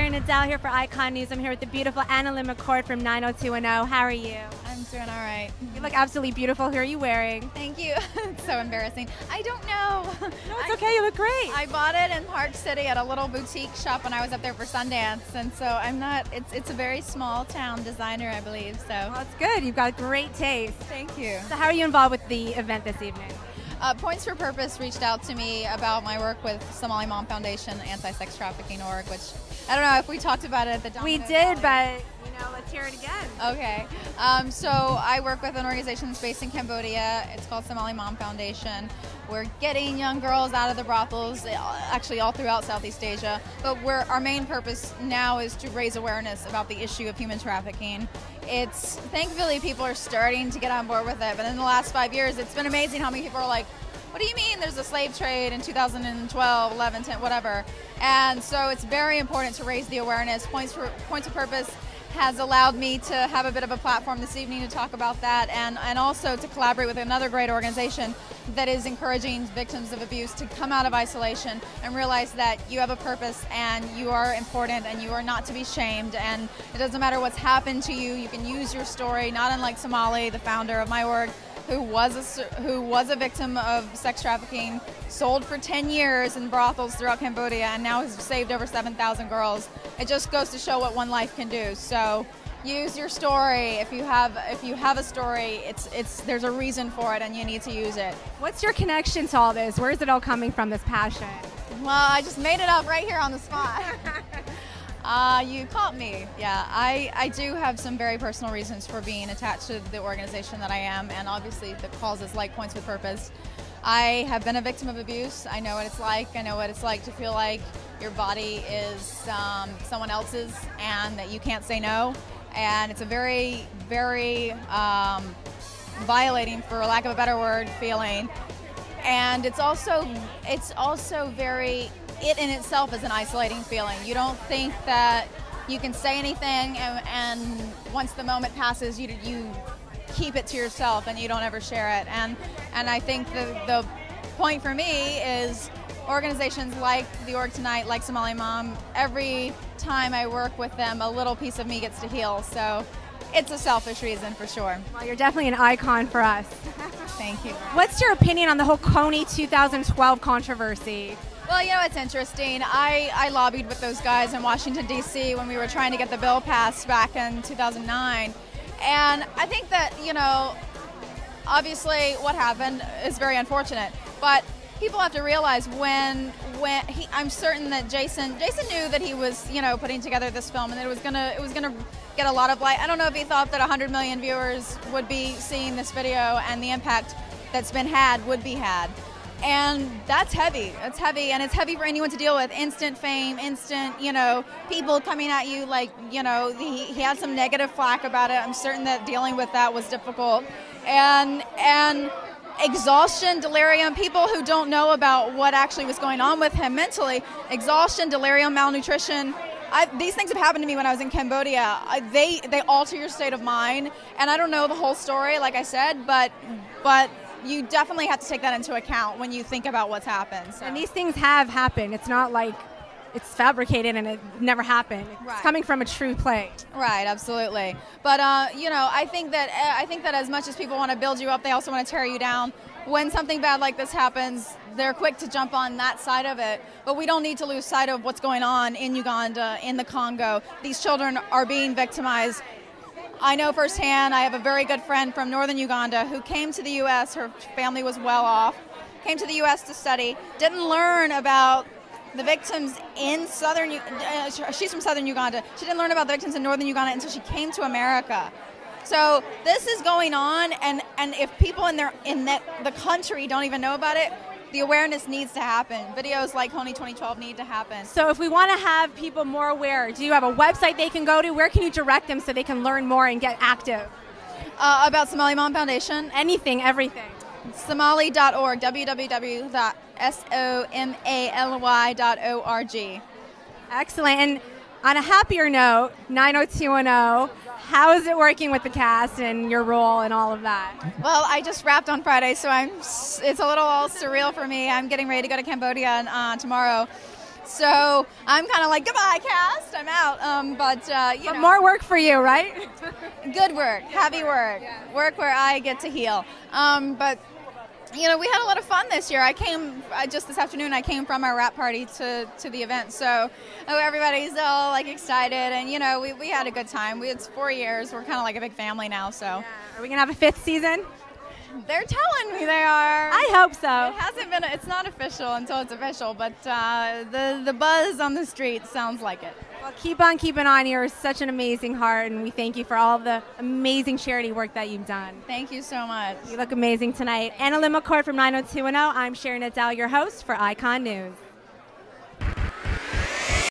Sheri Nadel here for Icon News. I'm here with the beautiful Anna Lynn McCord from 90210. How are you? I'm doing all right. You look absolutely beautiful. Who are you wearing? Thank you. It's so embarrassing. I don't know. No, it's okay. You look great. I bought it in Park City at a little boutique shop when I was up there for Sundance, and so I'm not. It's a very small town designer, I believe. So Well, it's good. You've got great taste. thank you. So how are you involved with the event this evening? Points for Purpose reached out to me about my work with Somali Mom Foundation, anti-sex trafficking org, which I don't know if we talked about it at the Domino We did, Valley. but let's hear it again. Okay. So I work with an organization that's based in Cambodia. It's called Somali Mom Foundation. We're getting young girls out of the brothels, actually all throughout Southeast Asia. But our main purpose now is to raise awareness about the issue of human trafficking. Thankfully people are starting to get on board with it. But in the last 5 years, it's been amazing how many people are like, what do you mean there's a slave trade in 2012, 11, 10, whatever. And so it's very important to raise the awareness. Points of Purpose has allowed me to have a bit of a platform this evening to talk about that, and also to collaborate with another great organization that is encouraging victims of abuse to come out of isolation and realize that you have a purpose and you are important and you are not to be shamed, and it doesn't matter what's happened to you. You can use your story, not unlike Somali, the founder of my org, who was a victim of sex trafficking, sold for 10 years in brothels throughout Cambodia, and now has saved over 7,000 girls. It just goes to show what one life can do. So use your story. If you have a story, there's a reason for it, and you need to use it. What's your connection to all this? Where is it all coming from, this passion? Well, I just made it up right here on the spot. You caught me. Yeah, I do have some very personal reasons for being attached to the organization that I am, and obviously the causes like Points with Purpose. I have been a victim of abuse. I know what it's like. I know what it's like to feel like your body is someone else's and that you can't say no. And it's a very, very violating, for lack of a better word, feeling. And it's also very, it in itself is an isolating feeling. You don't think that you can say anything, and once the moment passes, you keep it to yourself and you don't ever share it. And I think the point for me is organizations like the org tonight, like Somali Mom, every time I work with them, a little piece of me gets to heal. So it's a selfish reason for sure. Well, you're definitely an icon for us. Thank you. What's your opinion on the whole Coney 2012 controversy? Well, you know, it's interesting. I lobbied with those guys in Washington, D.C. when we were trying to get the bill passed back in 2009. And I think that, you know, obviously what happened is very unfortunate. But people have to realize I'm certain that Jason knew that he was, you know, putting together this film and that it was gonna get a lot of light. I don't know if he thought that 100 million viewers would be seeing this video and the impact that's been had would be had. And that's heavy. It's heavy, and it's heavy for anyone to deal with. Instant fame, instant, you know, people coming at you like, you know, he had some negative flack about it. I'm certain that dealing with that was difficult. And exhaustion, delirium, people who don't know about what actually was going on with him mentally, exhaustion, delirium, malnutrition. These things have happened to me when I was in Cambodia. They alter your state of mind, and I don't know the whole story, like I said, but you definitely have to take that into account when you think about what's happened. So. And these things have happened. It's not like it's fabricated and it never happened. It's Right. coming from a true place. Right, absolutely. But you know, I think that as much as people want to build you up, they also want to tear you down. When something bad like this happens, they're quick to jump on that side of it. But we don't need to lose sight of what's going on in Uganda, in the Congo. These children are being victimized. I know firsthand. I have a very good friend from northern Uganda who came to the U.S. Her family was well off. Came to the U.S. to study. Didn't learn about the victims in southern. She's from southern Uganda. She didn't learn about the victims in northern Uganda until she came to America. So this is going on, and if people in the country don't even know about it, the awareness needs to happen. Videos like Coney 2012 need to happen. So if we want to have people more aware, do you have a website they can go to? Where can you direct them so they can learn more and get active? About Somali Mom Foundation? Anything, everything. Somali.org, www.somali.org. Excellent. And on a happier note, 90210, how is it working with the cast and your role and all of that? Well, I just wrapped on Friday, so it's a little all surreal for me. I'm getting ready to go to Cambodia tomorrow. So I'm kind of like, goodbye, cast. I'm out. But you know, more work for you, right? good work, heavy work, work where I get to heal. But you know, we had a lot of fun this year. Just this afternoon, I came from our wrap party to the event. So everybody's all like excited, and you know, we had a good time. It's 4 years. We're kind of like a big family now. So Are we gonna have a 5th season? they're telling me they are. I hope so. It hasn't been. It's not official until it's official, but the buzz on the street sounds like it. Well, keep on keeping on. You're such an amazing heart, and we thank you for all the amazing charity work that you've done. Thank you so much. You look amazing tonight. Anna Lynn McCord from 90210. I'm Sheri Nadel, your host for Icon News.